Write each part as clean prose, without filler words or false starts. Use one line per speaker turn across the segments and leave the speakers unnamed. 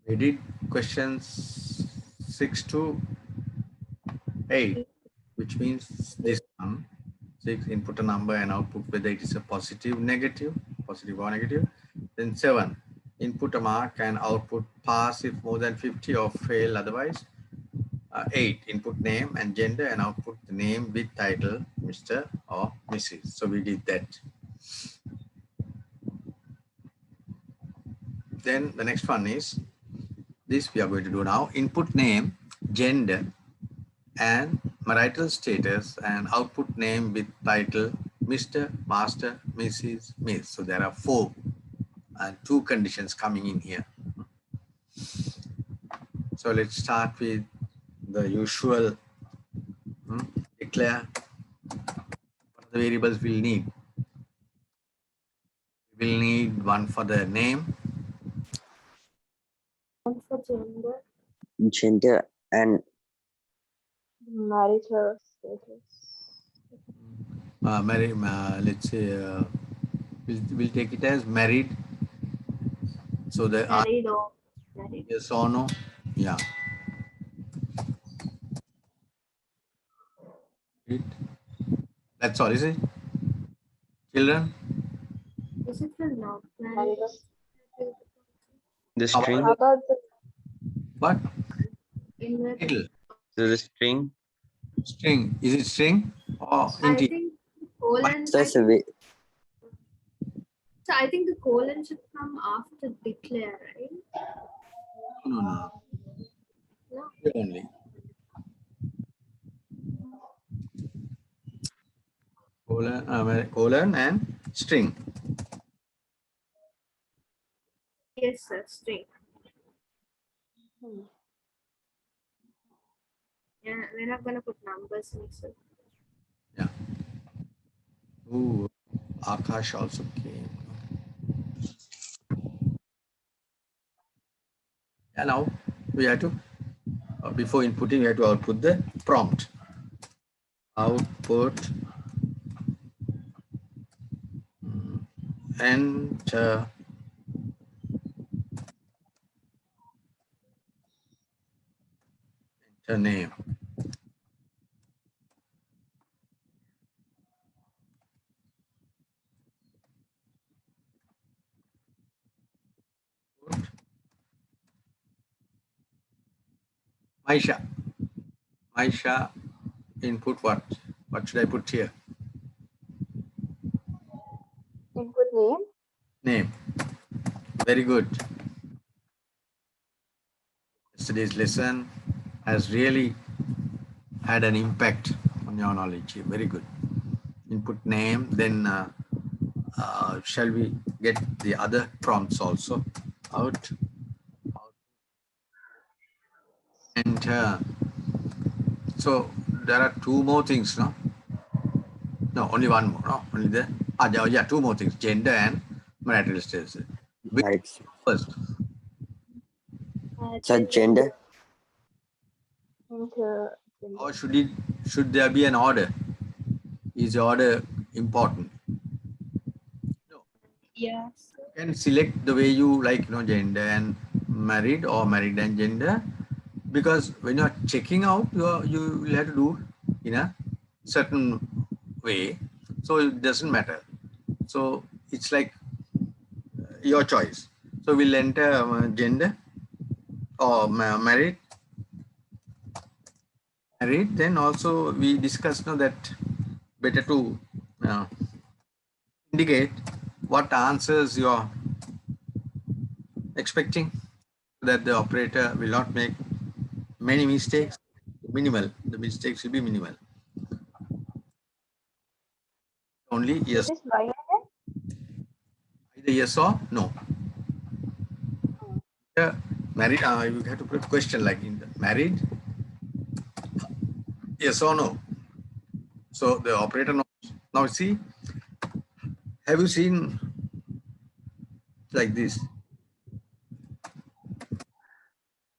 We did questions 6 to 8, which means this one. 6, input a number and output whether it is a positive or negative. Then 7, input a mark and output pass if more than 50 or fail otherwise. 8, input name and gender and output the name with title Mr. or Mrs. So we did that. Then the next one is this we are going to do now. Input name, gender and marital status and output name with title Mr., Master, Mrs., Miss. So there are 4 and 2 conditions coming in here. So let's start with the usual declare what the variables we'll need. We'll need one for the name,
One for gender,
Gender and
marital status.
let's say we'll take it as married. So the
Married or married.
yes or no, yeah. That's all, is it? Children?
Is it for not married?
the string.
How about the
What?
inverted?
Title.
So the string.
String. Is it string or
I
integer?
think colon.
So it's a way.
So I think the colon should come after declare, right?
No, no, no.
No.
Here only. Colon and string.
Yes, sir. String. Yeah, we're not gonna put numbers in it.
Yeah. Ooh, Akash also came. Yeah, now we have to, before inputting, we have to output the prompt. Output enter name. Maisha. Maisha, input what? What should I put here?
Input name.
Name. Very good. Yesterday's lesson has really had an impact on your knowledge. Very good. Input name. Then shall we get the other prompts also out? Enter. So there are 2 more things, no? No, only one more. No, only the yeah, 2 more things: gender and marital status. Which
Right.
first?
So gender.
Or should there be an order? Is the order important? No.
Yes.
You can select the way you like, gender and married or married and gender, because when you're checking out, you will have to do in a certain way. So it doesn't matter. So it's like your choice. So we'll enter gender or married. Married. Then also we discussed that better to indicate what answers you are expecting, so that the operator will not make many mistakes. Minimal. The mistakes will be minimal. Only yes.
Is why
Either yes or no. Married. You have to put a question like in the married. Yes or no. So the operator knows. Now see, have you seen like this?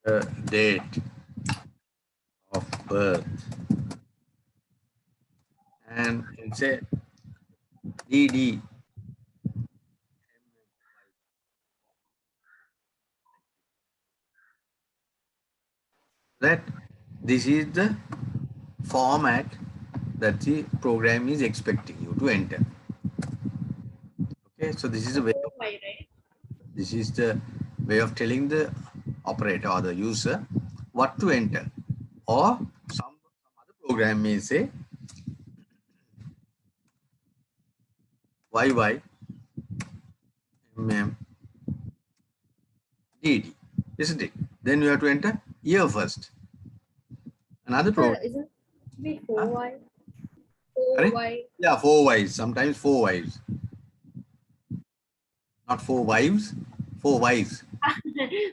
The date of birth and say DD. That this is the format that the program is expecting you to enter. Okay, so this is a way of,
Why, right?
this is the way of telling the operator or the user what to enter. Or some other program may say YY MM DD, isn't it? Then you have to enter year first. Another program.
Isn't it be
Huh?
4Y?
Correct?
4Y.
Yeah, 4 wives. Sometimes 4 wives. Not 4 wives, 4 wives.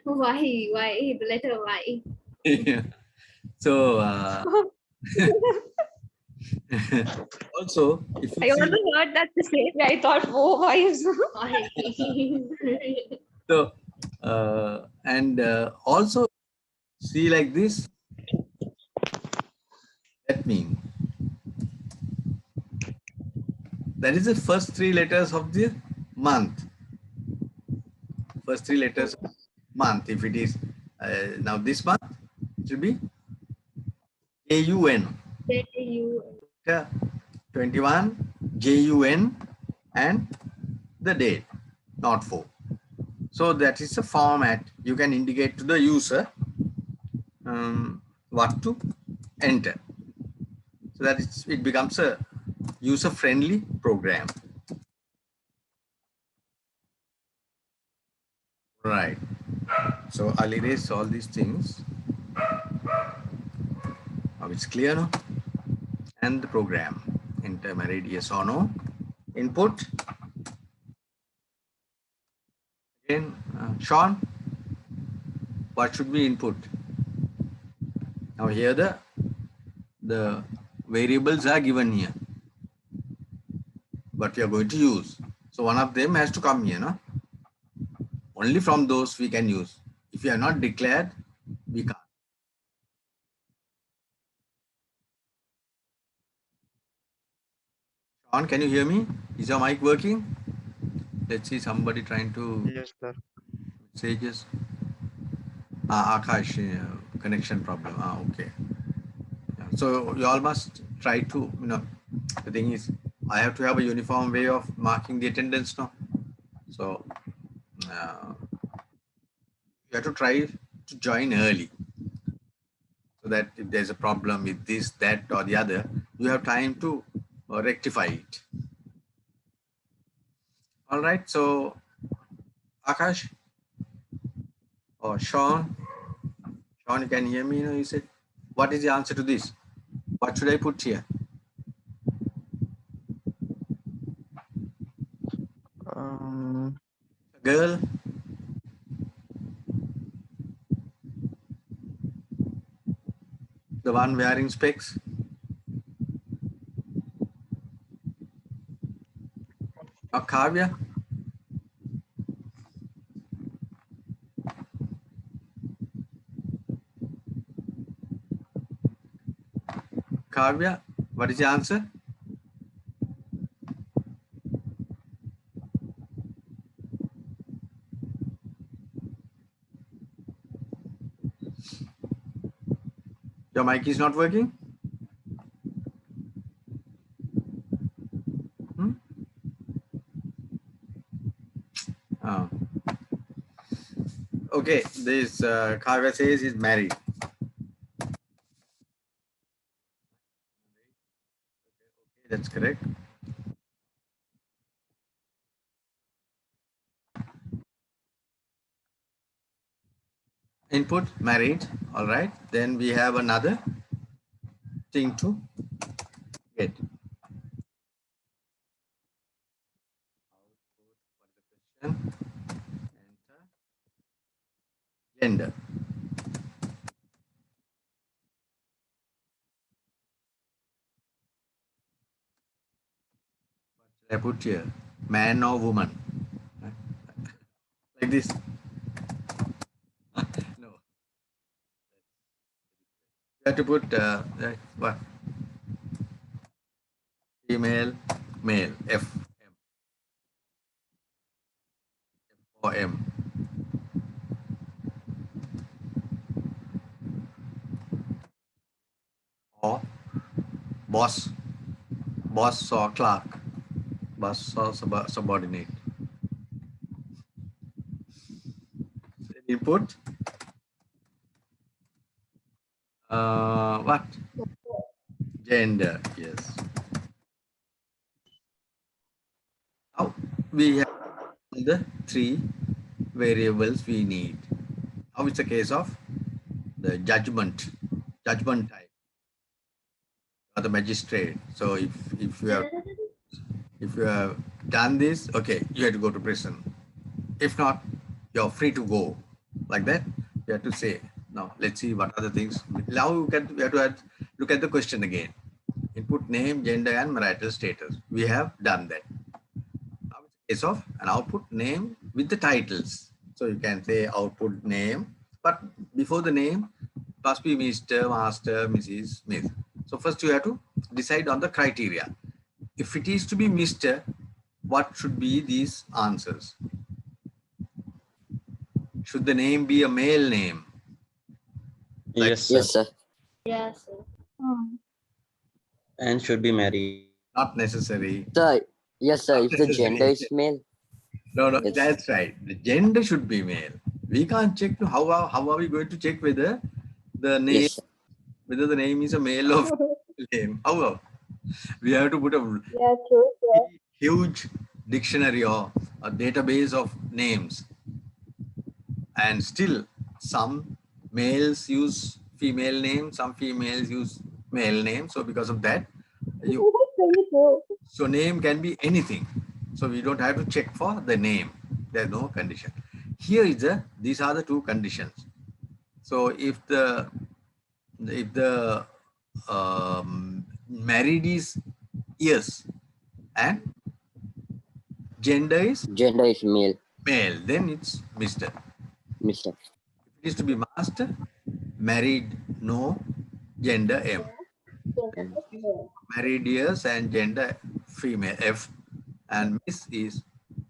Why? The letter Y.
So also, if you
I
see,
also heard that the same way. I thought 4 wives.
Why?
so and also see like this, that means that is the first 3 letters of the month. First 3 letters of month. If it is now this month, it will be JUN.
J-U.
21 JUN and the date, not 4. So that is a format you can indicate to the user what to enter. So that it becomes a user-friendly program. Right. So I'll erase all these things. Now it's clear, no? And the program. Enter married, yes or no. Input. Again, Sean, what should be input? Now here the variables are given here, but we are going to use. So one of them has to come here, no? Only from those we can use. If you are not declared, we can't. Sean, can you hear me? Is your mic working? Let's see somebody trying to
Yes, sir.
messages. Akash, connection problem. Okay. Yeah. So you all must try to, the thing is, I have to have a uniform way of marking the attendance now. So you have to try to join early so that if there's a problem with this, that, or the other, you have time to rectify it. All right. So Akash or Sean, you can hear me? You said, what is the answer to this? What should I put here?
Um,
Girl, the one wearing specs. Or Kavya? Kavya, what is the answer? Your mic is not working? Hmm? Oh. Okay, this Kavya says he's married. Okay, that's correct. Input, married. All right. Then we have another thing to get. Enter gender. What should I put here? Man or woman? Like this. No. You have to put what? Female, male. F or M. boss or clerk, boss or subordinate. Input. What? Gender. Yes. Now we have the 3 variables we need. Now it's a case of the judgment type or the magistrate. So if you have done this, okay, you have to go to prison. If not, you're free to go. Like that, you have to say. Now let's see what other things. Now we have to look at the question again. Input name, gender, and marital status. We have done that. Now it's a case of an output name with the titles. So you can say output name, but before the name must be Mr., Master, Mrs., Smith. So first you have to decide on the criteria. If it is to be Mr., what should be these answers? Should the name be a male name?
Yes, sir.
Yes, sir.
Yes, sir.
And should be married.
Not necessary.
Sir, yes, sir.
Not
If the
necessary.
gender is male,
No,
Yes.
that's right. The gender should be male. We can't check how are we going to check whether the name
yes, sir.
whether the name is a male or female name. However, we have to put a
Yeah, true, sir.
huge dictionary or a database of names, and still some males use female names, some females use male names. So because of that,
Very true.
so name can be anything. So we don't have to check for the name. There's no condition. Here is these are the 2 conditions. So if the married is yes and gender is
Gender is male,
male, then it's Mr.
Mr.
If it is to be master, married no, gender M. Married yes and gender female F, and Miss is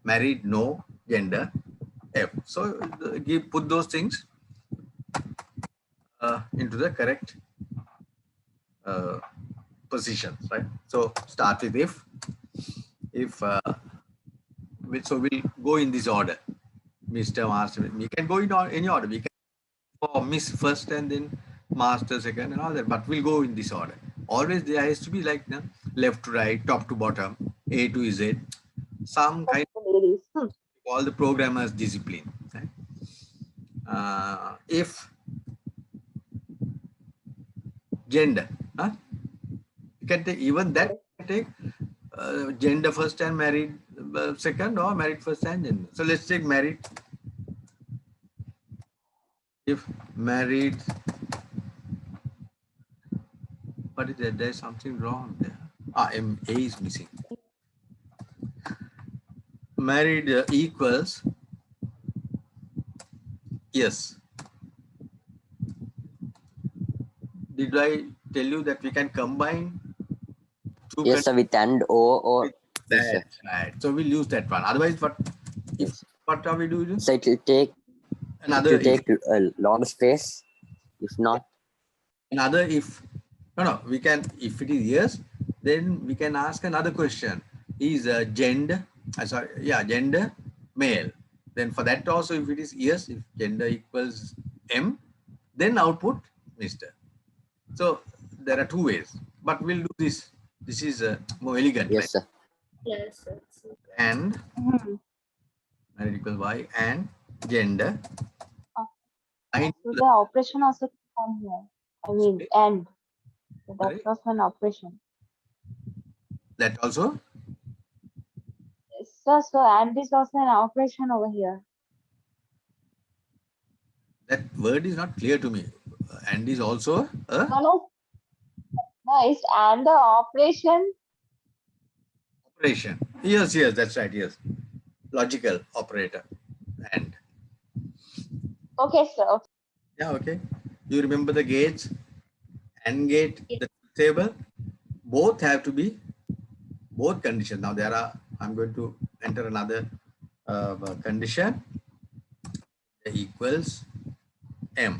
married no, gender F. So put those things into the correct positions, right? So start with if so we'll go in this order. Mr. Master, we can go in any order. We can for Miss first and then Master second and all that, but we'll go in this order. Always there has to be like left to right, top to bottom, A to Z, some kind of
Ladies.
all the programmers discipline. Right? If gender, you can take even that, you can take gender first and married second, or married first and gender. So let's take married. If married, what is that? There's something wrong there. A is missing. Married equals yes. Did I tell you that we can combine 2
Yes, sir. With and or yes, sir.
That's right. So we'll use that one. Otherwise, what are we doing?
So it will take
Another
a long space. If not,
another if no we can, if it is yes, then we can ask another question. Is gender gender male? Then for that also, if it is yes, if gender equals M, then output Mr. So there are 2 ways, but we'll do this. This is more elegant.
yes,
right?
sir.
Yes, sir.
And married equals Y and gender.
So the operation also come here. I mean, and so
Sorry?
that's also an operation.
That also.
So and is also an operation over here.
That word is not clear to me. And is also a
No, it's and the operation.
operation. Yes, that's right. Yes, logical operator. And
Okay, sir.
yeah, okay. You remember the gates, AND gate, the table. Both have to be both conditions. Now there are. I'm going to enter another condition. Equals M.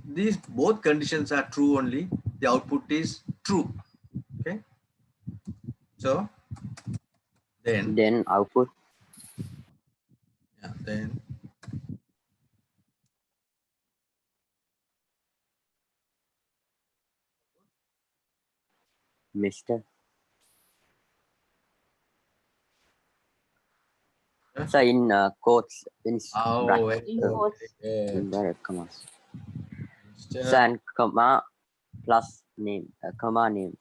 These both conditions are true only. The output is true. Okay. So then,
Then output
yeah, then
Mr.
Yeah.
So in quotes, in
Oh,
bracket,
very
In
good.
quotes.
Very good.
inverted commas.
Mr.
So and comma plus name, comma name.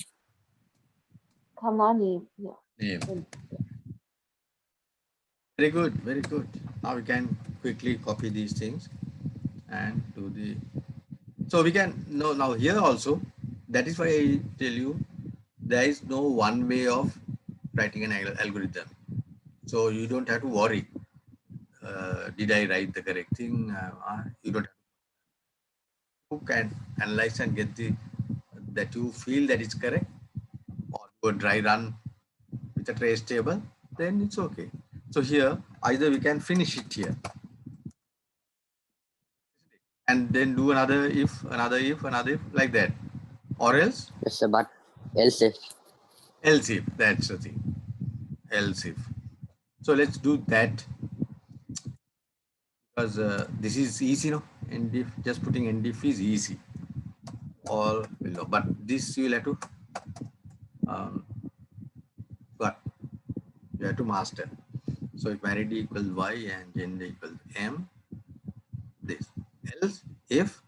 Come on, name. Yeah.
Name.
Then-
Very good, very good. Now we can quickly copy these things and do the. So we can know now here also. That is why I tell you there is no one way of writing an algorithm. So you don't have to worry. Did I write the correct thing? You don't. You can analyze and get the that you feel that it's correct, or do a dry run with a trace table. Then it's okay. So here either we can finish it here and then do another if, another if, like that. Or else,
Yes, sir, but else if
that's the thing. Else if. So let's do that because this is easy, no? And if just putting end if is easy. All below. But this you will have to, um, but you have to master. So if married equals y and gender equals m, this. Else if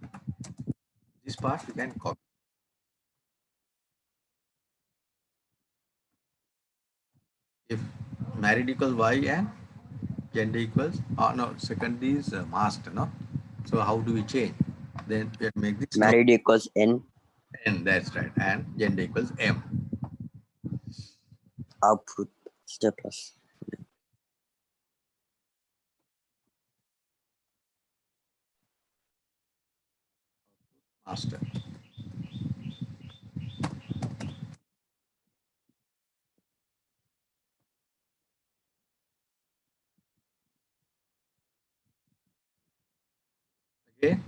this part you can copy. If married equals y and gender equals, no, second is master, no? So how do we change? Then we have to make this no,
married equals n,
n, that's right, and gender equals m,
output step plus.
master. Okay,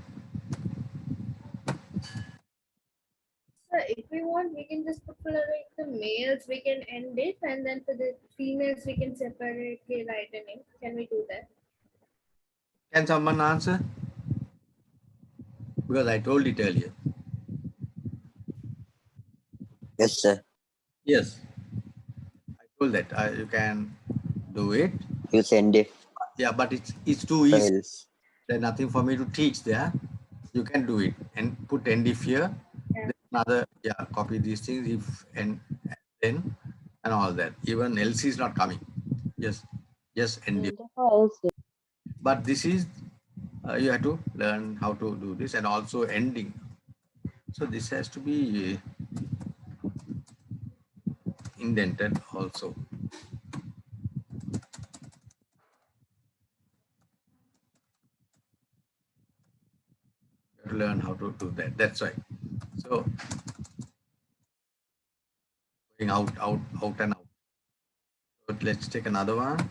So if we want, we can just put for like the males, we can end it, and then for the females, we can separately write a name. Can we do that?
can someone answer? Because I told it earlier.
Yes, sir.
Yes, I told that you can do it.
Use end if
Yeah, but it's too easy.
else.
There's nothing for me to teach there. You can do it and put end if here.
Yeah.
Then another, yeah, copy these things if and then and all that. Even else is not coming. Just end if.
Therefore, else if.
But this is you have to learn how to do this and also ending. So this has to be indented also. You have to learn how to do that. That's right. So going out and out. So let's take another one.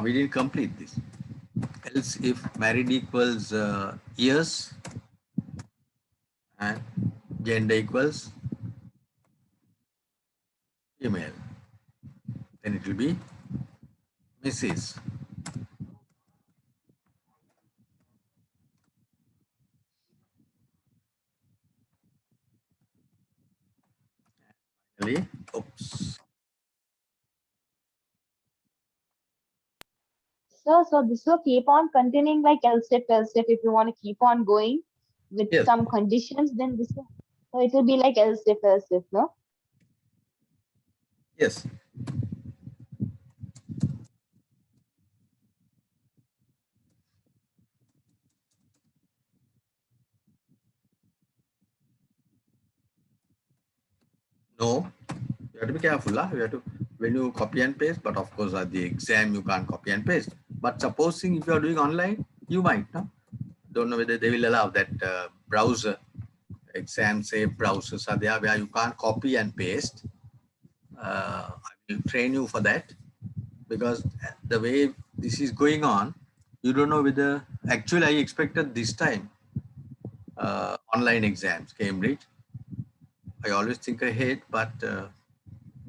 We didn't complete this. Else if married equals years and gender equals female, then it will be Mrs. Finally, oops.
So this will keep on containing like else if you want to keep on going with
Yes,
some conditions, then this will, so it will be like else if, no?
yes. No, you have to be careful. You have to, when you copy and paste, but of course at the exam you can't copy and paste. But supposing if you are doing online, you might, no? Don't know whether they will allow that browser, exam safe browsers are there where you can't copy and paste. I will train you for that because the way this is going on, you don't know whether, actually I expected this time online exams, Cambridge, I always think ahead, but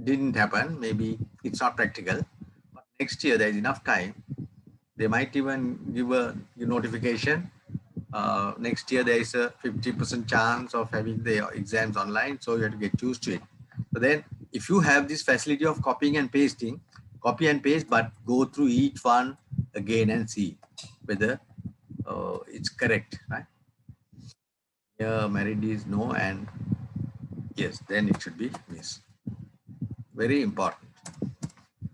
didn't happen. Maybe it's not practical. But next year there is enough time. They might even give a notification. Next year there is a 50% chance of having the exams online, so you have to get used to it. But then if you have this facility of copying and pasting, copy and paste, but go through each one again and see whether it's correct, right? Here married is no, and yes, then it should be yes. Very important.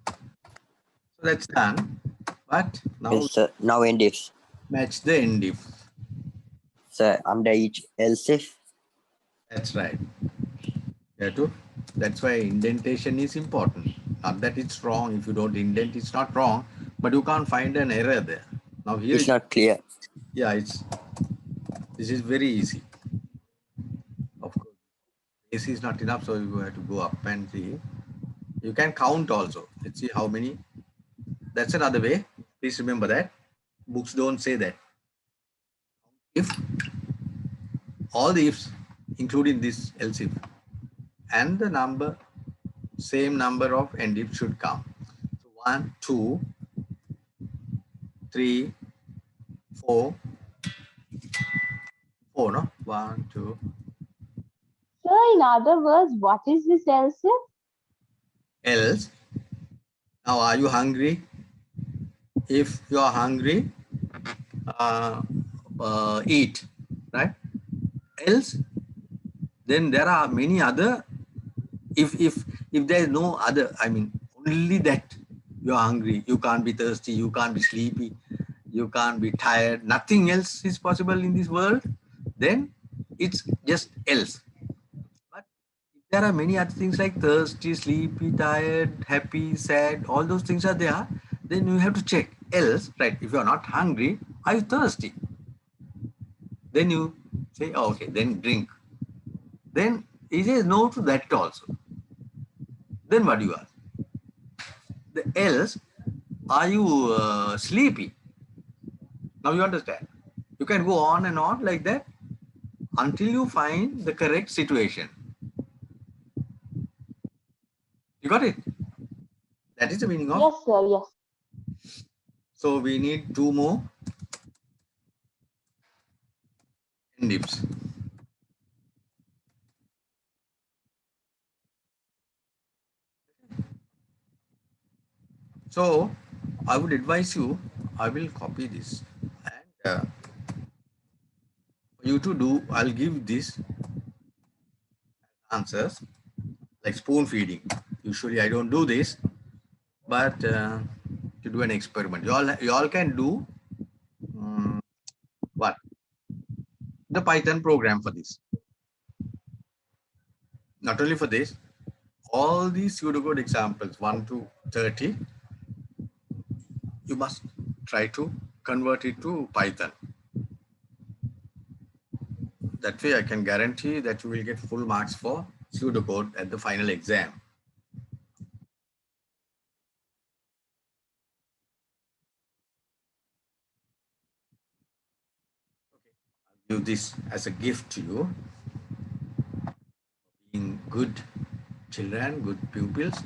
So that's done. But now
Yes, sir. Now end if.
match the end if.
Sir, under each else if.
That's right. Yeah, too. That's why indentation is important. Not that it's wrong. If you don't indent, it's not wrong, but you can't find an error there. Now here,
It's not clear.
yeah, this is very easy. Of course, AC is not enough, so you have to go up and see. You can count also. Let's see how many. That's another way. Please remember that. Books don't say that. If all the ifs, including this else if, and the number, same number of end if should come. So 1, 2, 3, 4, 4, no? 1, 2.
Sir, in other words, what is this else if?
Else. Now, are you hungry? If you are hungry, eat, right? Else, then there are many other. If there is no other, I mean, only that you are hungry, you can't be thirsty, you can't be sleepy, you can't be tired, nothing else is possible in this world, then it's just else. But if there are many other things like thirsty, sleepy, tired, happy, sad, all those things are there, then you have to check else, right? If you are not hungry, are you thirsty? Then you say, oh, okay, then drink. Then he says no to that also. Then what do you ask? The else, are you sleepy? Now you understand. You can go on and on like that until you find the correct situation. You got it? That is the meaning of.
Yes, sir, yes.
So we need 2 more end ifs. So I would advise you, I will copy this and for you to do, I'll give this answers like spoon feeding. Usually I don't do this, but to do an experiment, you all can do what? The Python program for this. Not only for this, all these pseudocode examples 1 to 30, you must try to convert it to Python. That way I can guarantee that you will get full marks for pseudocode at the final exam. Okay. I'll give this as a gift to you. Being good children, good pupils,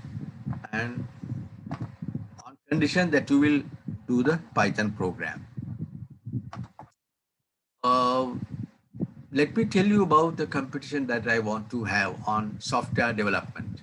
and on condition that you will do the Python program. Let me tell you about the competition that I want to have on software development.